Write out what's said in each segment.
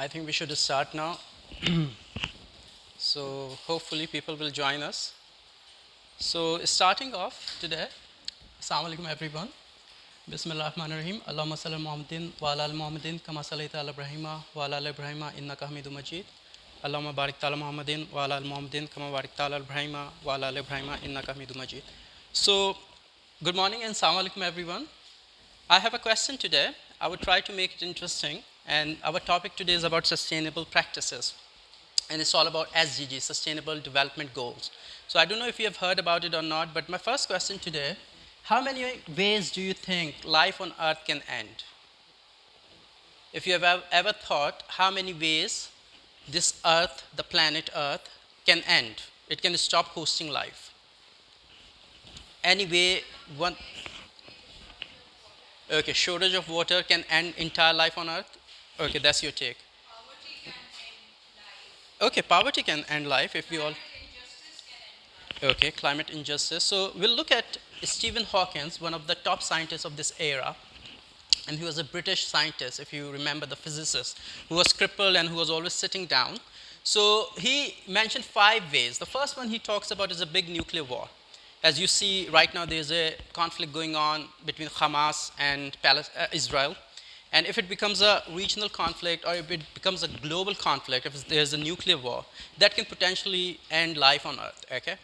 I think we should start now. So hopefully people will join us. So starting off today, Assalamu alaikum everyone. Bismillah ar-Rahman ar-Rahim. Allahumma salli ala Muhammadin wa ala ali Muhammadin kama sallaita ala Ibrahima wa ala ali Ibrahima innaka Hamidum Majid. Allahumma barik ala Muhammadin wa ala ali Muhammadin kama barakta ala Ibrahima wa ala ali Ibrahima innaka Hamidum Majid. So good morning and Assalamu alaikum everyone. I have a question today. I would try to make it interesting, and our topic today is about sustainable practices, and it's all about SDG, Sustainable Development Goals. So I don't know if you have heard about it or not, but my first question today, how many ways do you think life on Earth can end? If you have ever thought how many ways this Earth, the planet Earth, can end, it can stop hosting life. Any way, one, okay, shortage of water can end entire life on Earth? Okay, that's your take. Okay, poverty can end life if we all. Okay, climate injustice. So we'll look at Stephen Hawking, one of the top scientists of this era, and he was a British scientist, if you remember, the physicist, who was crippled and who was always sitting down. So he mentioned 5 ways. The first one he talks about is a big nuclear war. As you see right now, there's a conflict going on between Hamas and Israel. And if it becomes a regional conflict or if it becomes a global conflict, if there's a nuclear war, that can potentially end life on Earth, okay?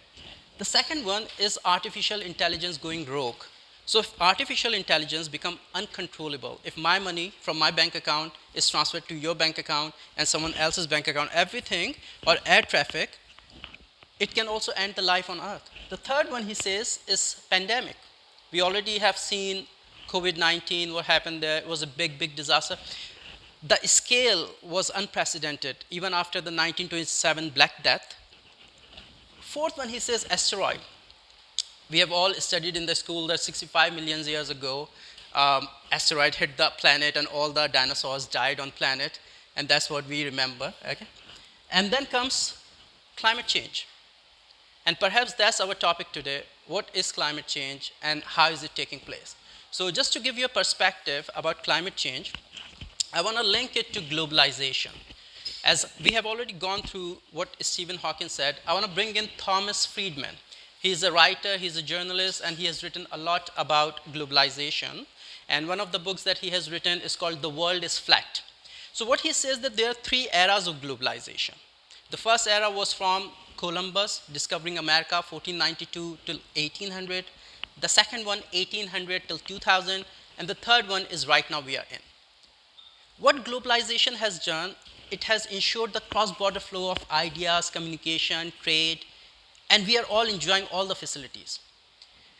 The second one is artificial intelligence going rogue. So if artificial intelligence become uncontrollable, if my money from my bank account is transferred to your bank account and someone else's bank account, everything, or air traffic, it can also end the life on Earth. The third one he says is pandemic. We already have seen COVID-19, what happened there, it was a big disaster. The scale was unprecedented, even after the 1927 Black Death. Fourth one, he says asteroid. We have all studied in the school that 65 million years ago, asteroid hit the planet and all the dinosaurs died on planet, and that's what we remember, okay? And then comes climate change. And perhaps that's our topic today. What is climate change and how is it taking place? So just to give you a perspective about climate change, I want to link it to globalization. As we have already gone through what Stephen Hawking said, I want to bring in Thomas Friedman. He's a writer, he's a journalist, and he has written a lot about globalization. And one of the books that he has written is called The World is Flat. So what he says that there are 3 eras of globalization. The first era was from Columbus discovering America, 1492 till 1800. The second one, 1800 till 2000. And the third one is right now we are in. What globalization has done, it has ensured the cross-border flow of ideas, communication, trade, and we are all enjoying all the facilities.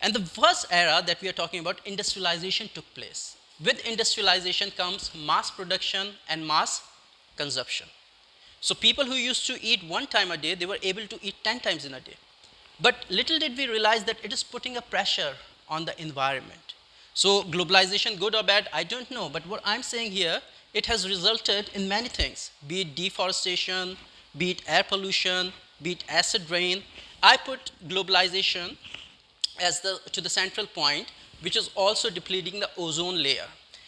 And the first era that we are talking about, industrialization took place. With industrialization comes mass production and mass consumption. So people who used to eat 1 time a day, they were able to eat 10 times in a day. But little did we realize that it is putting a pressure on the environment. So globalization, good or bad, I don't know. But what I'm saying here, it has resulted in many things, be it deforestation, be it air pollution, be it acid rain. I put globalization as to the central point, which is also depleting the ozone layer.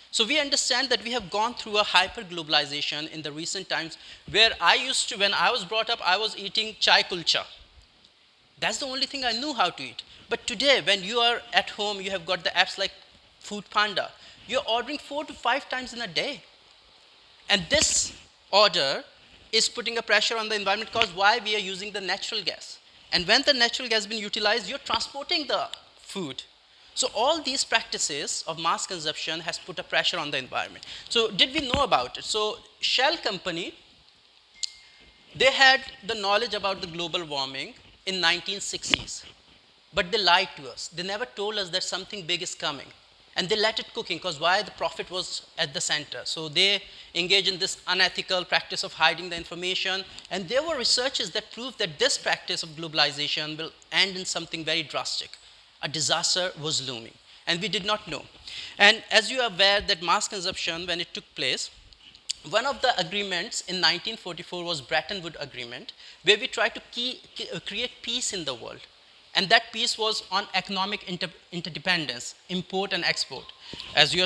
So we understand that we have gone through a hyper-globalization in the recent times where when I was brought up, I was eating chai kulcha. That's the only thing I knew how to eat. But today, when you are at home, you have got the apps like Food Panda. You're ordering 4 to 5 times in a day. And this order is putting a pressure on the environment because why we are using the natural gas. And when the natural gas has been utilized, you're transporting the food. So all these practices of mass consumption has put a pressure on the environment. So did we know about it? So Shell company, they had the knowledge about the global warming in 1960s, but they lied to us. They never told us that something big is coming. And they let it cooking because why? The profit was at the center. So they engage in this unethical practice of hiding the information. And there were researches that proved that this practice of globalization will end in something very drastic. A disaster was looming. And we did not know. And as you are aware that mass consumption, when it took place, one of the agreements in 1944 was Bretton Woods Agreement, where we tried to create peace in the world. And that piece was on economic interdependence, import and export. As you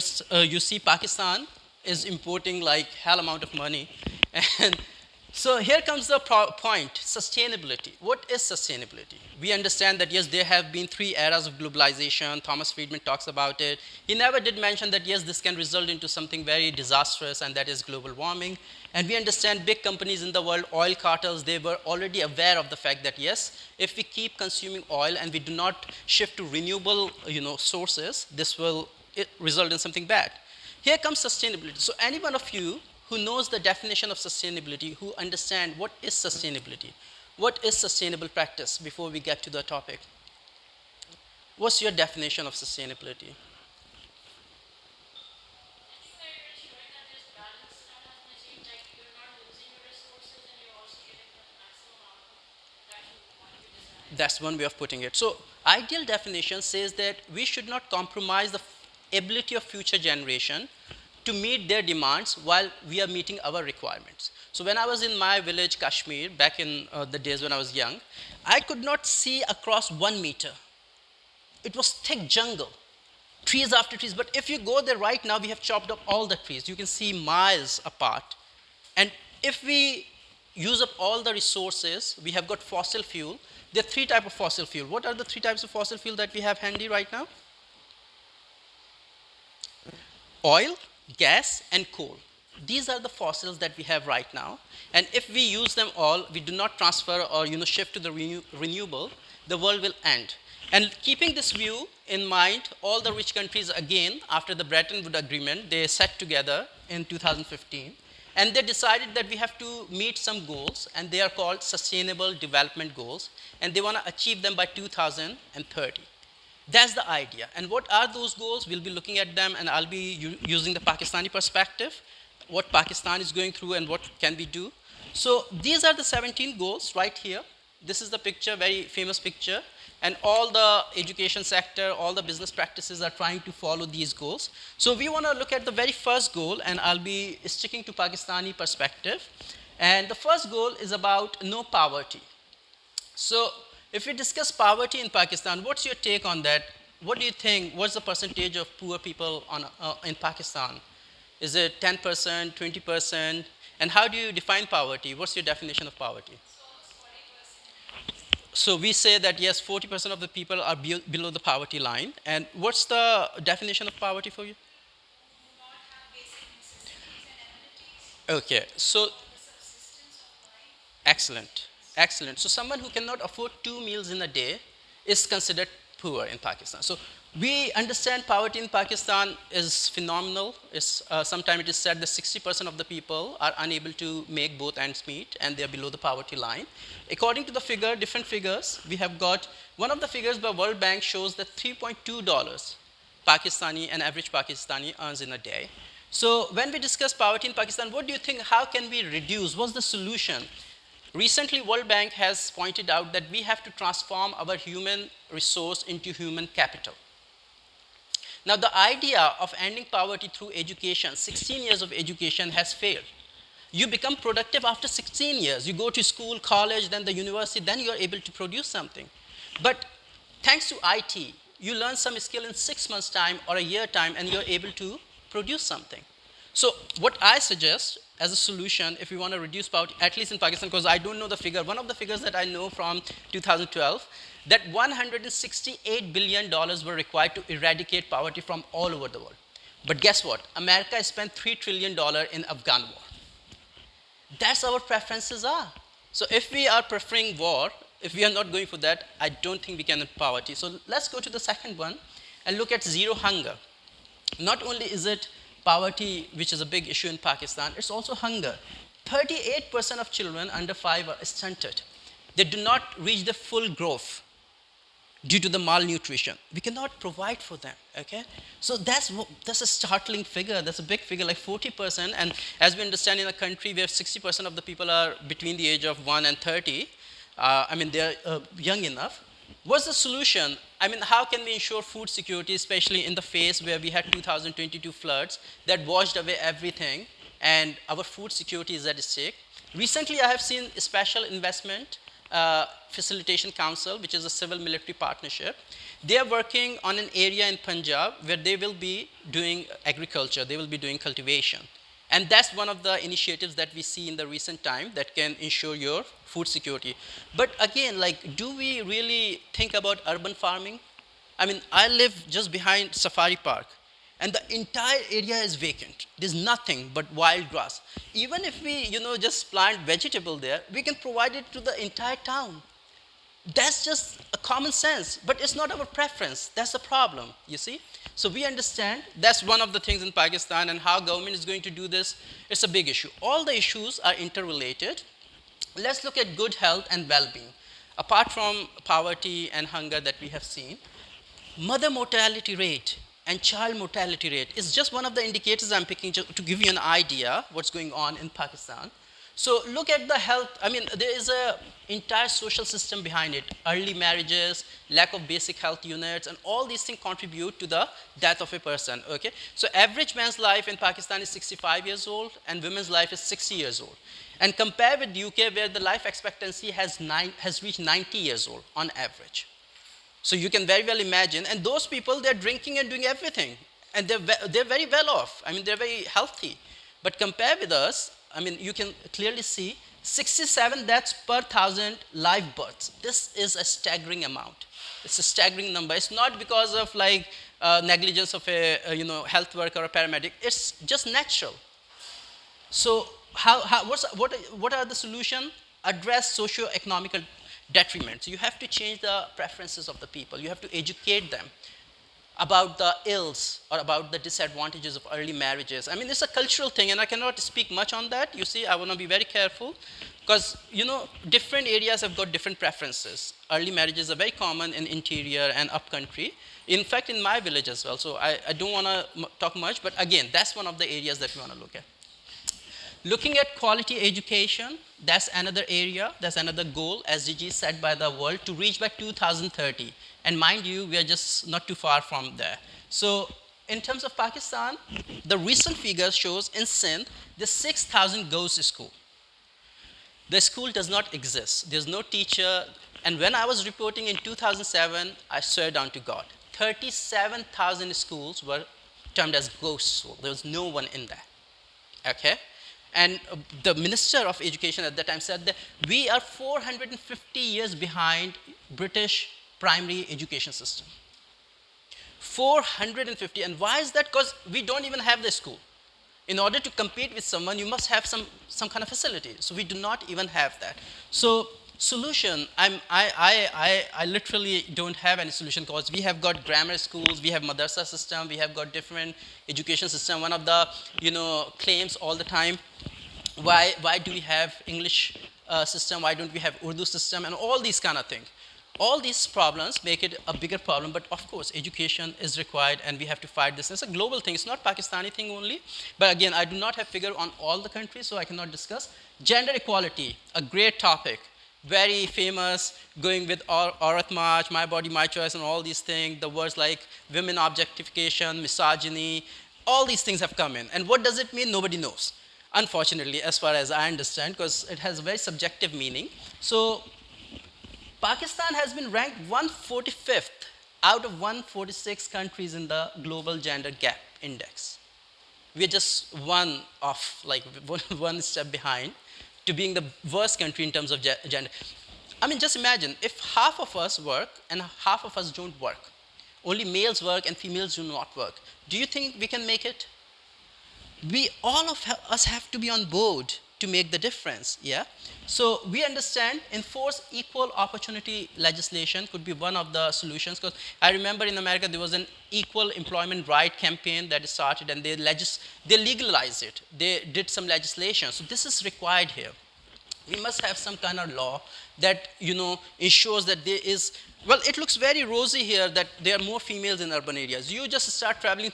see, Pakistan is importing like hell amount of money, And so here comes the point, sustainability. What is sustainability? We understand that yes, there have been three eras of globalization. Thomas Friedman talks about it. He never did mention that yes, this can result into something very disastrous, and that is global warming. And we understand big companies in the world, oil cartels, they were already aware of the fact that yes, if we keep consuming oil and we do not shift to renewable sources, this will result in something bad. Here comes sustainability. So any one of you who knows the definition of sustainability, who understand what is sustainability, what is sustainable practice before we get to the topic? What's your definition of sustainability? That's one way of putting it. So, ideal definition says that we should not compromise the ability of future generation to meet their demands while we are meeting our requirements. So, when I was in my village, Kashmir, back in the days when I was young, I could not see across 1 meter. It was thick jungle, trees after trees. But if you go there right now, we have chopped up all the trees. You can see miles apart. And if we use up all the resources, we have got fossil fuel. There are three types of fossil fuel. What are the three types of fossil fuel that we have handy right now? Oil, gas, and coal. These are the fossils that we have right now. And if we use them all, we do not transfer or shift to the renewable, the world will end. And keeping this view in mind, all the rich countries again, after the Bretton Woods Agreement, they sat together in 2015, and they decided that we have to meet some goals, and they are called Sustainable Development Goals, and they want to achieve them by 2030. That's the idea. And what are those goals? We'll be looking at them, and I'll be using the Pakistani perspective, what Pakistan is going through and what can we do. So these are the 17 goals right here. This is the picture, very famous picture. And all the education sector, all the business practices are trying to follow these goals. So we want to look at the very first goal, and I'll be sticking to Pakistani perspective. And the first goal is about no poverty. So if we discuss poverty in Pakistan, what's your take on that? What do you think? What's the percentage of poor people in Pakistan? Is it 10%, 20%? And how do you define poverty? What's your definition of poverty? So we say that yes, 40% of the people are below the poverty line. And what's the definition of poverty for you? Okay, so excellent, excellent. So someone who cannot afford 2 meals in a day is considered poor in Pakistan. So we understand poverty in Pakistan is phenomenal. Sometimes it is said that 60% of the people are unable to make both ends meet, and they are below the poverty line. According to the figure, different figures, we have got one of the figures by World Bank shows that $3.2 Pakistani, an average Pakistani earns in a day. So when we discuss poverty in Pakistan, what do you think? How can we reduce? What's the solution? Recently, World Bank has pointed out that we have to transform our human resource into human capital. Now, the idea of ending poverty through education, 16 years of education has failed. You become productive after 16 years. You go to school, college, then the university, then you are able to produce something. But thanks to IT, you learn some skill in 6 months' time or a year time, and you're able to produce something. So what I suggest as a solution, if we want to reduce poverty, at least in Pakistan, because I don't know the figure, one of the figures that I know from 2012, that $168 billion were required to eradicate poverty from all over the world. But guess what? America has spent $3 trillion in Afghan war. That's our preferences are. So if we are preferring war, if we are not going for that, I don't think we can end poverty. So let's go to the second one and look at zero hunger. Not only is it poverty, which is a big issue in Pakistan, it's also hunger. 38% of children under 5 are stunted. They do not reach the full growth due to the malnutrition. We cannot provide for them, okay? So that's a startling figure. That's a big figure, like 40%. And as we understand in a country where 60% of the people are between the age of 1 and 30, they're young enough. What's the solution? How can we ensure food security, especially in the phase where we had 2022 floods that washed away everything, and our food security is at stake? Recently, I have seen a special investment facilitation council, which is a civil military partnership. They are working on an area in Punjab where they will be doing agriculture, they will be doing cultivation. And that's one of the initiatives that we see in the recent time that can ensure your food security. But again, like, do we really think about urban farming? I mean, I live just behind Safari Park, and the entire area is vacant. There's nothing but wild grass. Even if we, just plant vegetable there, we can provide it to the entire town. That's just a common sense, but it's not our preference. That's the problem, you see. So we understand that's one of the things in Pakistan, and how government is going to do this. It's a big issue. All the issues are interrelated. Let's look at good health and well-being. Apart from poverty and hunger that we have seen, mother mortality rate and child mortality rate is just one of the indicators I'm picking to give you an idea what's going on in Pakistan. So look at the health. I mean, there is a entire social system behind it. Early marriages, lack of basic health units, and all these things contribute to the death of a person. Okay, so average man's life in Pakistan is 65 years old, and women's life is 60 years old. And compare with UK, where the life expectancy has reached 90 years old on average. So you can very well imagine, and those people, they're drinking and doing everything, and they're very well off. I mean, they're very healthy. But compare with us, I mean, you can clearly see 67 deaths per 1,000 live births. This is a staggering amount. It's a staggering number. It's not because of like negligence of a health worker or a paramedic. It's just natural. So what are the solutions? Address socio-economical detriments. You have to change the preferences of the people. You have to educate them about the ills or about the disadvantages of early marriages. I mean, it's a cultural thing, and I cannot speak much on that. You see, I want to be very careful because, different areas have got different preferences. Early marriages are very common in interior and upcountry. In fact, in my village as well. So I don't want to talk much, but again, that's one of the areas that we want to look at. Looking at quality education, that's another area, that's another goal, SDG set by the world to reach by 2030. And mind you, we are just not too far from there. So in terms of Pakistan, the recent figure shows in Sindh, the 6,000 goes to school. The school does not exist. There's no teacher. And when I was reporting in 2007, I swear down to God, 37,000 schools were termed as ghost schools. There was no one in there. Okay? And the Minister of Education at that time said that we are 450 years behind British primary education system. 450. And why is that? Because we don't even have the school. In order to compete with someone, you must have some kind of facility. So we do not even have that. So solution, I literally don't have any solution because we have got grammar schools, we have madrasa system, we have got different education system. One of the claims all the time, why do we have English system, why don't we have Urdu system, and all these kind of things. All these problems make it a bigger problem, but of course education is required and we have to fight this. It's a global thing, it's not Pakistani thing only, but again, I do not have figure on all the countries, so I cannot discuss. Gender equality, a great topic, very famous, going with Aurat March, My Body, My Choice, and all these things, the words like women objectification, misogyny, all these things have come in. And what does it mean? Nobody knows, unfortunately, as far as I understand, because it has a very subjective meaning. So Pakistan has been ranked 145th out of 146 countries in the global gender gap index. We are just one step behind to being the worst country in terms of gender. I mean, just imagine if half of us work and half of us don't work. Only males work and females do not work. Do you think we can make it? All of us have to be on board to make the difference, yeah? So we understand enforce equal opportunity legislation could be one of the solutions, because I remember in America there was an equal employment right campaign that started, and they legalized it. They did some legislation. So this is required here. We must have some kind of law that ensures that there is, well, it looks very rosy here that there are more females in urban areas. You just start traveling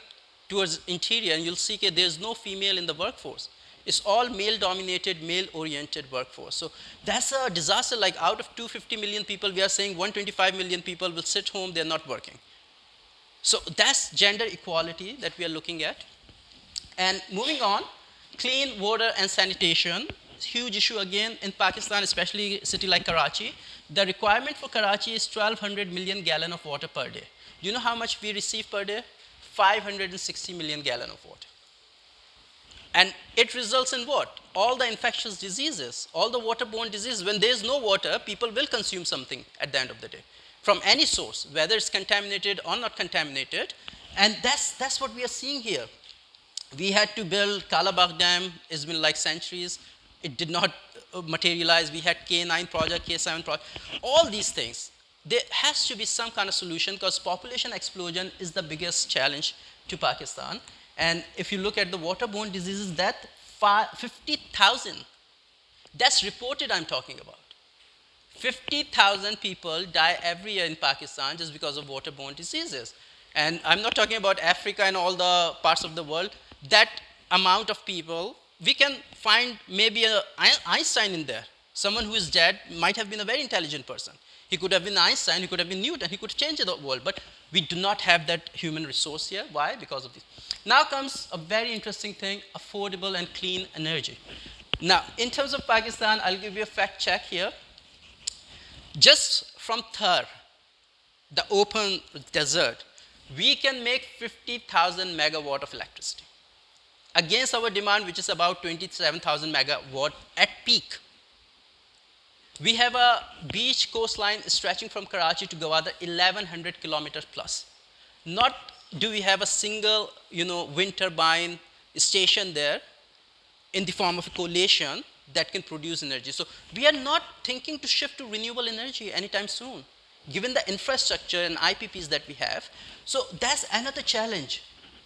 towards interior and you'll see that there's no female in the workforce. It's all male-dominated, male-oriented workforce. So that's a disaster. Like out of 250 million people, we are saying 125 million people will sit home, they're not working. So that's gender equality that we are looking at. And moving on, clean water and sanitation. Huge issue again in Pakistan, especially a city like Karachi. The requirement for Karachi is 1,200 million gallons of water per day. Do you know how much we receive per day? 560 million gallons of water. And it results in what? All the infectious diseases, all the waterborne diseases. When there is no water, people will consume something at the end of the day from any source, whether it's contaminated or not contaminated. And that's what we are seeing here. We had to build Kalabagh Dam. It's been like centuries. It did not materialize. We had K9 project, K7 project. All these things. There has to be some kind of solution because population explosion is the biggest challenge to Pakistan. And if you look at the waterborne diseases, that 50,000, that's reported I'm talking about. 50,000 people die every year in Pakistan just because of waterborne diseases. And I'm not talking about Africa and all the parts of the world. That amount of people, we can find maybe a Einstein in there. Someone who is dead might have been a very intelligent person. He could have been Einstein, he could have been Newton, he could change the world. But we do not have that human resource here. Why? Because of this. Now comes a very interesting thing, affordable and clean energy. Now, in terms of Pakistan, I'll give you a fact check here. Just from Thar, the open desert, we can make 50,000 megawatt of electricity against our demand, which is about 27,000 megawatt at peak. We have a beach coastline stretching from Karachi to Gwadar, 1,100 kilometers plus. Not do we have a single, wind turbine station there in the form of a coalition that can produce energy. So we are not thinking to shift to renewable energy anytime soon, given the infrastructure and IPPs that we have. So that's another challenge.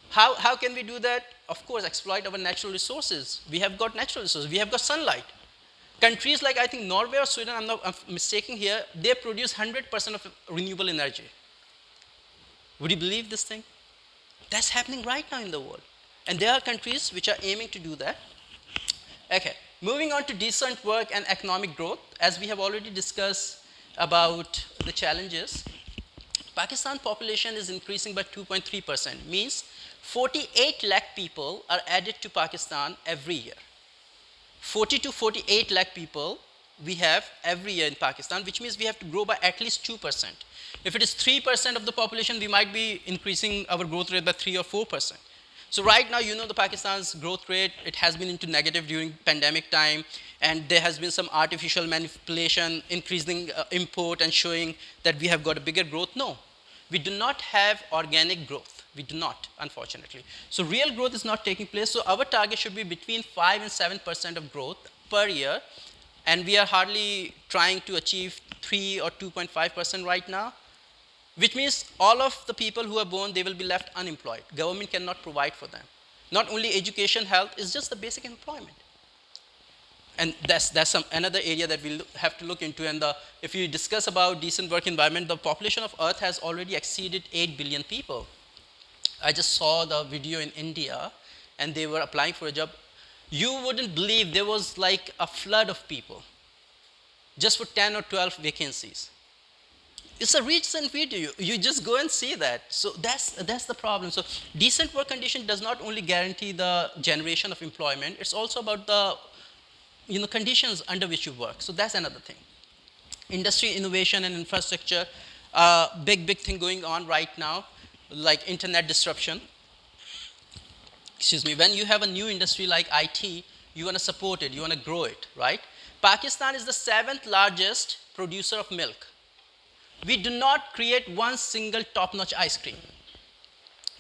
How can we do that? Of course, exploit our natural resources. We have got natural resources. We have got sunlight. Countries like, I think, Norway or Sweden, I'm mistaken here, they produce 100% of renewable energy. Would you believe this thing? That's happening right now in the world. And there are countries which are aiming to do that. Okay, moving on to decent work and economic growth. As we have already discussed about the challenges, Pakistan population is increasing by 2.3%, means 48 lakh people are added to Pakistan every year. 40 to 48 lakh people we have every year in Pakistan, which means we have to grow by at least 2%. If it is 3% of the population, we might be increasing our growth rate by 3 or 4%. So right now, the Pakistan's growth rate, it has been into negative during pandemic time, and there has been some artificial manipulation, increasing import and showing that we have got a bigger growth. No, we do not have organic growth. We do not, unfortunately. So real growth is not taking place. So our target should be between 5 and 7% of growth per year, and we are hardly trying to achieve 3 or 2.5% right now, which means all of the people who are born, they will be left unemployed. Government cannot provide for them. Not only education, health, it's just the basic employment. And that's another area that we'll have to look into. And if you discuss about decent work environment, the population of Earth has already exceeded 8 billion people. I just saw the video in India, and they were applying for a job. You wouldn't believe there was like a flood of people just for 10 or 12 vacancies. It's a recent video. You just go and see that. So that's the problem. So decent work condition does not only guarantee the generation of employment, it's also about the conditions under which you work. So that's another thing. Industry, innovation, and infrastructure, big thing going on right now, like internet disruption. Excuse me. When you have a new industry like IT, you want to support it, you want to grow it, right? Pakistan is the 7th largest producer of milk. We do not create one single top-notch ice cream.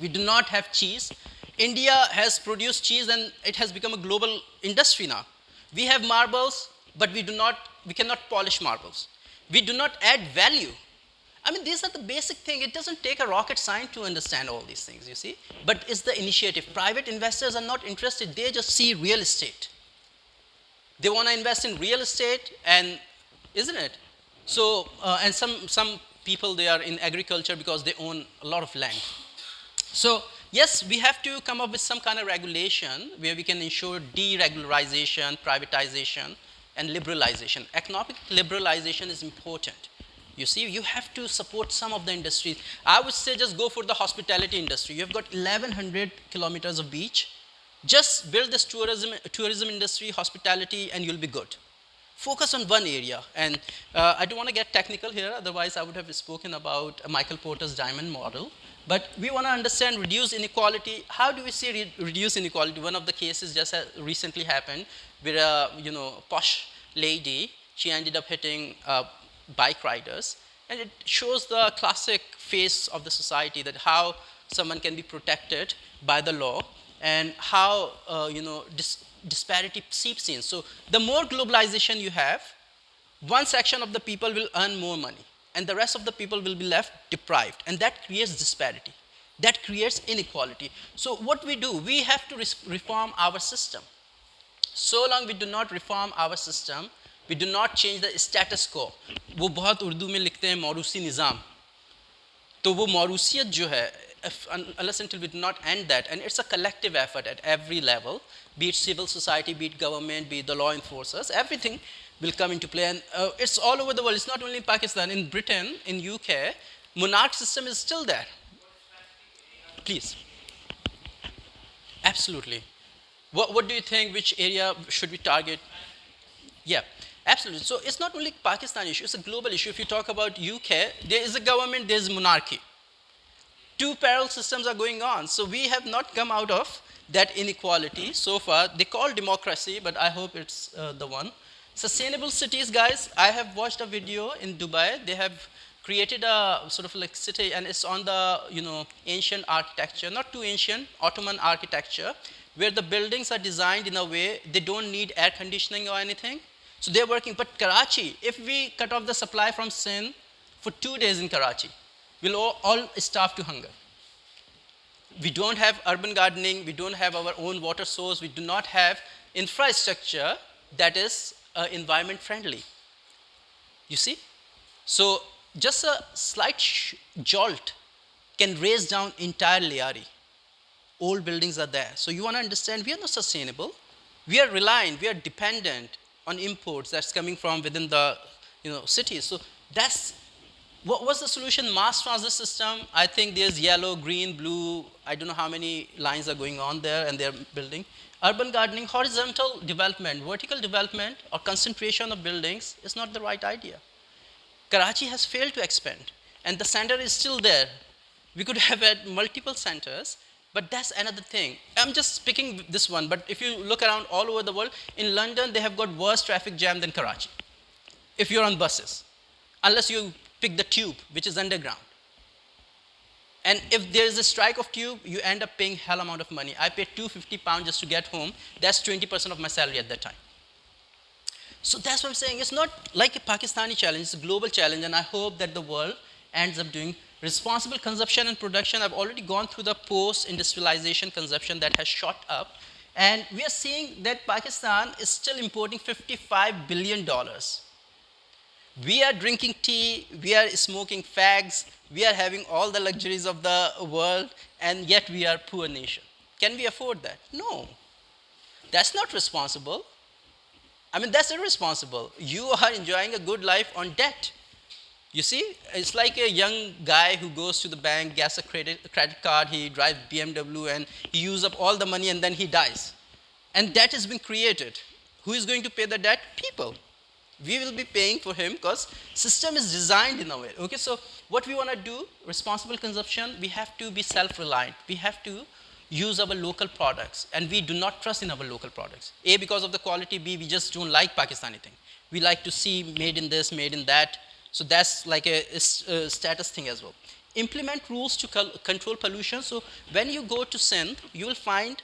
We do not have cheese. India has produced cheese, and it has become a global industry now. We have marbles, but we cannot polish marbles. We do not add value. I mean, these are the basic things. It doesn't take a rocket science to understand all these things, you see. But it's the initiative. Private investors are not interested. They just see real estate. They want to invest in real estate, and isn't it? So, and some people, they are in agriculture because they own a lot of land. So, yes, we have to come up with some kind of regulation where we can ensure deregularization, privatization, and liberalization. Economic liberalization is important. You see, you have to support some of the industries. I would say just go for the hospitality industry. You've got 1,100 kilometers of beach. Just build this tourism industry, hospitality, and you'll be good. Focus on one area. And I don't want to get technical here, otherwise I would have spoken about Michael Porter's diamond model. But we want to understand reduce inequality. How do we see reduce inequality? One of the cases just recently happened where a posh lady, she ended up hitting bike riders, and it shows the classic face of the society, that how someone can be protected by the law and how disparity seeps in. So the more globalization you have, one section of the people will earn more money and the rest of the people will be left deprived, and that creates disparity, that creates inequality. So what we do, we have to reform our system. So long we do not reform our system, we do not change the status quo. वो बहुत उर्दू में लिखते हैं मौरूसी निज़ाम, तो वो मौरूसियत जो है, unless until we do not end that, and it's a collective effort at every level, be it civil society, be it government, be it the law enforcers, everything will come into play. And it's all over the world. It's not only in Pakistan. In Britain, in UK, monarch system is still there. Please. Absolutely. What do you think? Which area should we target? Yeah, absolutely. So it's not only Pakistan issue, it's a global issue. If you talk about UK, there is a government, there is monarchy. Two parallel systems are going on. So we have not come out of that inequality so far. They call democracy, but I hope it's the one. Sustainable cities, guys, I have watched a video in Dubai. They have created a sort of like city, and it's on the ancient architecture, not too ancient, Ottoman architecture, where the buildings are designed in a way they don't need air conditioning or anything. So they're working. But Karachi, if we cut off the supply from Sindh for 2 days in Karachi, we'll all starve to hunger. We don't have urban gardening, we don't have our own water source, we do not have infrastructure that is environment friendly. You see? So just a slight jolt can raise down entire Lyari. Old buildings are there. So you want to understand, we are not sustainable. We are reliant, we are dependent on imports that's coming from within the cities. So that's what was the solution? Mass transit system. I think there's yellow, green, blue. I don't know how many lines are going on there, and they're building. Urban gardening, horizontal development, vertical development, or concentration of buildings is not the right idea. Karachi has failed to expand, and the center is still there. We could have had multiple centers, but that's another thing. I'm just picking this one, but if you look around all over the world, in London, they have got worse traffic jam than Karachi, if you're on buses, unless you pick the tube, which is underground. And if there is a strike of tube, you end up paying hell amount of money. I paid £250 just to get home. That's 20% of my salary at that time. So that's what I'm saying. It's not like a Pakistani challenge, it's a global challenge, and I hope that the world ends up doing responsible consumption and production. I've already gone through the post-industrialization consumption that has shot up, and we are seeing that Pakistan is still importing $55 billion. We are drinking tea, we are smoking fags, we are having all the luxuries of the world, and yet we are a poor nation. Can we afford that? No. That's not responsible. I mean, that's irresponsible. You are enjoying a good life on debt. You see, it's like a young guy who goes to the bank, gets a credit card, he drives BMW, and he uses up all the money, and then he dies. And debt has been created. Who is going to pay the debt? People. We will be paying for him because system is designed in a way. Okay, so what we want to do, responsible consumption, we have to be self-reliant. We have to use our local products, and we do not trust in our local products. A, because of the quality. B, we just don't like Pakistani thing. We like to see made in this, made in that. So that's like a status thing as well. Implement rules to control pollution. So when you go to Sindh, you will find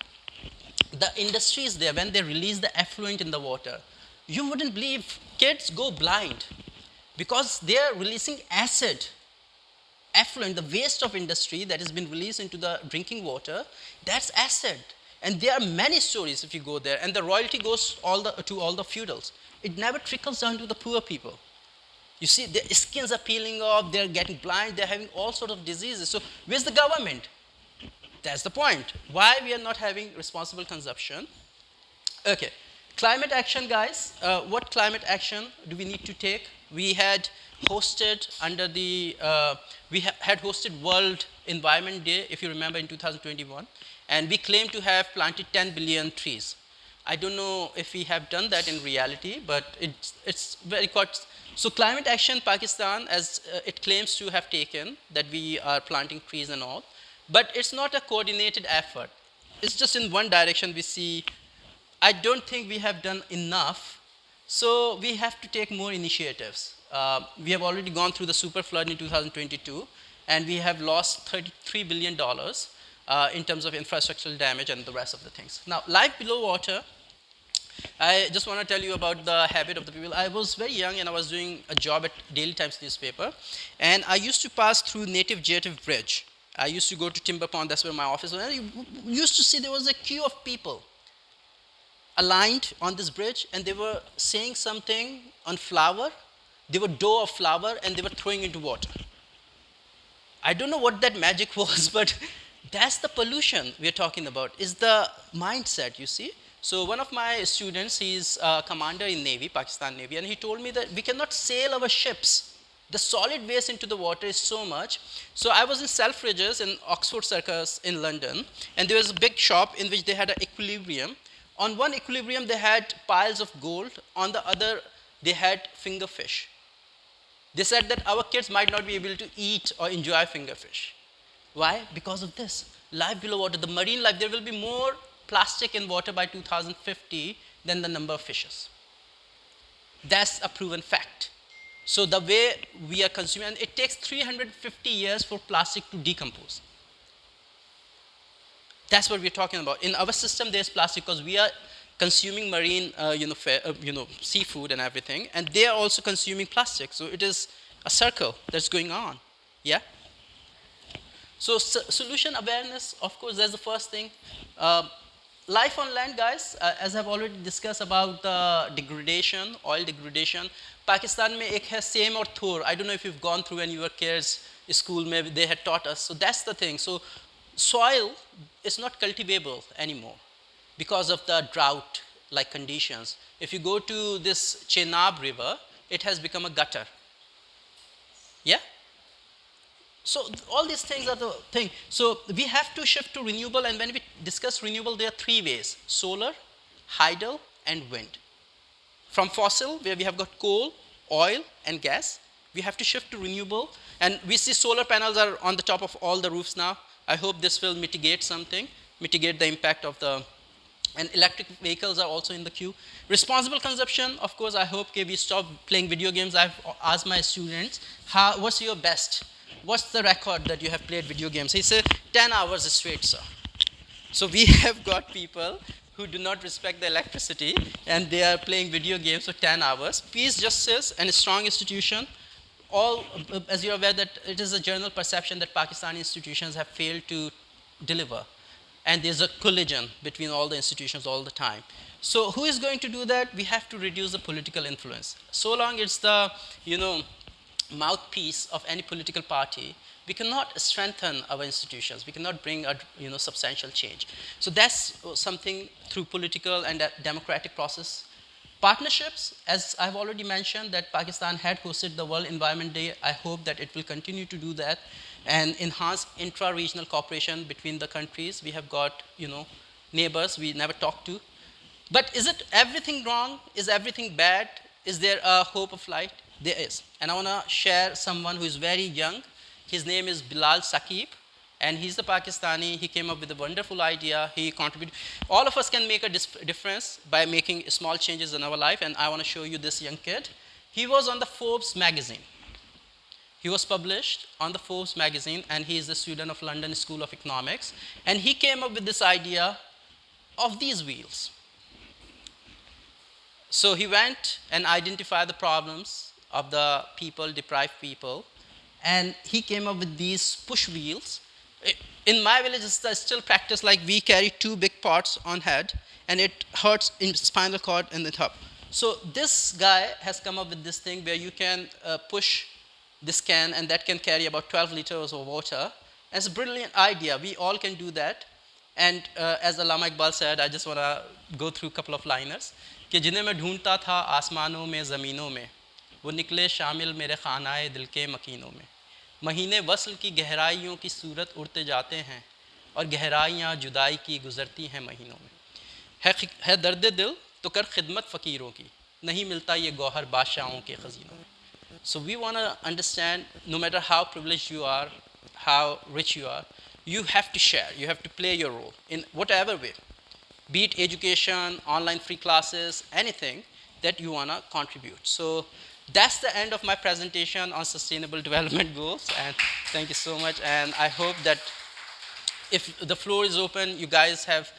the industries there, when they release the effluent in the water, you wouldn't believe kids go blind because they are releasing acid, effluent, the waste of industry that has been released into the drinking water, that's acid. And there are many stories if you go there, and the royalty goes to all the feudals. It never trickles down to the poor people. You see, their skins are peeling off, they're getting blind, they're having all sorts of diseases. So where's the government? That's the point. Why we are not having responsible consumption? Okay. Climate action, guys. What climate action do we need to take? We had hosted had hosted World Environment Day, if you remember, in 2021, and we claimed to have planted 10 billion trees. I don't know if we have done that in reality, but it's very quite. So climate action Pakistan, as it claims to have taken, that we are planting trees and all, but it's not a coordinated effort. It's just in one direction we see. I don't think we have done enough. So we have to take more initiatives. We have already gone through the super flood in 2022, and we have lost $33 billion in terms of infrastructural damage and the rest of the things. Now, life below water, I just want to tell you about the habit of the people. I was very young and I was doing a job at Daily Times newspaper, and I used to pass through Native Jative Bridge. I used to go to Timber Pond, that's where my office was, and you used to see there was a queue of people aligned on this bridge, and they were saying something on flour. They were dough of flour, and they were throwing into water. I don't know what that magic was, but that's the pollution we're talking about, is the mindset, you see. So one of my students, he's a commander in Navy, Pakistan Navy, and he told me that we cannot sail our ships. The solid waste into the water is so much. So I was in Selfridges in Oxford Circus in London, and there was a big shop in which they had an equilibrium. On one equilibrium, they had piles of gold. On the other, they had fingerfish. They said that our kids might not be able to eat or enjoy fingerfish. Why? Because of this. Life below water, the marine life, there will be more plastic in water by 2050 than the number of fishes. That's a proven fact. So the way we are consuming, and it takes 350 years for plastic to decompose. That's what we're talking about. In our system, there's plastic because we are consuming marine, seafood and everything, and they are also consuming plastic. So it is a circle that's going on. Yeah. So solution awareness, of course, that's the first thing. Life on land, guys, as I've already discussed about the degradation, oil degradation. Pakistan mein ek hai same or Thor. I don't know if you've gone through when you were kids, school, maybe they had taught us. So that's the thing. So soil is not cultivable anymore because of the drought-like conditions. If you go to this Chenab River, it has become a gutter. Yeah? So all these things are the thing. So we have to shift to renewable, and when we discuss renewable, there are three ways: solar, hydel, and wind. From fossil, where we have got coal, oil, and gas, we have to shift to renewable. And we see solar panels are on the top of all the roofs now. I hope this will mitigate something, mitigate the impact of the, and electric vehicles are also in the queue. Responsible consumption, of course, I hope we stop playing video games. I've asked my students, what's your best? What's the record that you have played video games? He said, 10 hours straight, sir. So we have got people who do not respect the electricity, and they are playing video games for 10 hours. Peace, justice, and a strong institution. All, as you're aware, that it is a general perception that Pakistani institutions have failed to deliver. And there's a collision between all the institutions all the time. So who is going to do that? We have to reduce the political influence. So long it's the, mouthpiece of any political party, we cannot strengthen our institutions. We cannot bring a substantial change. So that's something through political and democratic process. Partnerships, as I've already mentioned, that Pakistan had hosted the World Environment Day. I hope that it will continue to do that and enhance intra-regional cooperation between the countries. We have got, neighbors we never talk to. But is it everything wrong? Is everything bad? Is there a hope of light? There is. And I want to share someone who is very young. His name is Bilal Saqib, and he's a Pakistani. He came up with a wonderful idea. He contributed. All of us can make a difference by making small changes in our life, and I want to show you this young kid. He was on the Forbes magazine. He was published on the Forbes magazine, and he is a student of London School of Economics. And he came up with this idea of these wheels. So he went and identified the problems of the people, deprived people, and he came up with these push wheels. In my village, it's still practice, like we carry two big pots on head, and it hurts in spinal cord and the top. So this guy has come up with this thing where you can push this can, and that can carry about 12 liters of water. It's a brilliant idea. We all can do that. And as Allama Iqbal said, I just want to go through a couple of liners. कि जिन्हें मैं ढूंढता था आसमानों में ज़मीनों में वो निकले शामिल मेरे खानाए दिल के मकीनों में महीने वस्ल की गहराइयों की सूरत उड़ते जाते हैं और गहराइयाँ जुदाई की गुज़रती हैं महीनों में. है दर्द दिल तो कर खिदमत फ़कीरों की, नहीं मिलता ये गौहर बादशाहों के ख़ज़ीनों में. So we want to understand, no matter how privileged you are, how rich you have to share, you have to play your role in whatever way, be it education, online free classes, anything that you want to contribute. So that's the end of my presentation on sustainable development goals, and thank you so much. And I hope that if the floor is open, you guys have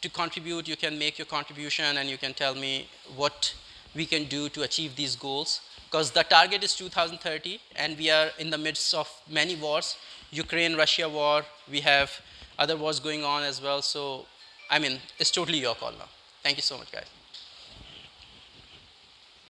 to contribute, you can make your contribution and you can tell me what we can do to achieve these goals. Because the target is 2030 and we are in the midst of many wars, Ukraine-Russia war, we have other wars going on as well. So, I mean, it's totally your call now. Thank you so much, guys.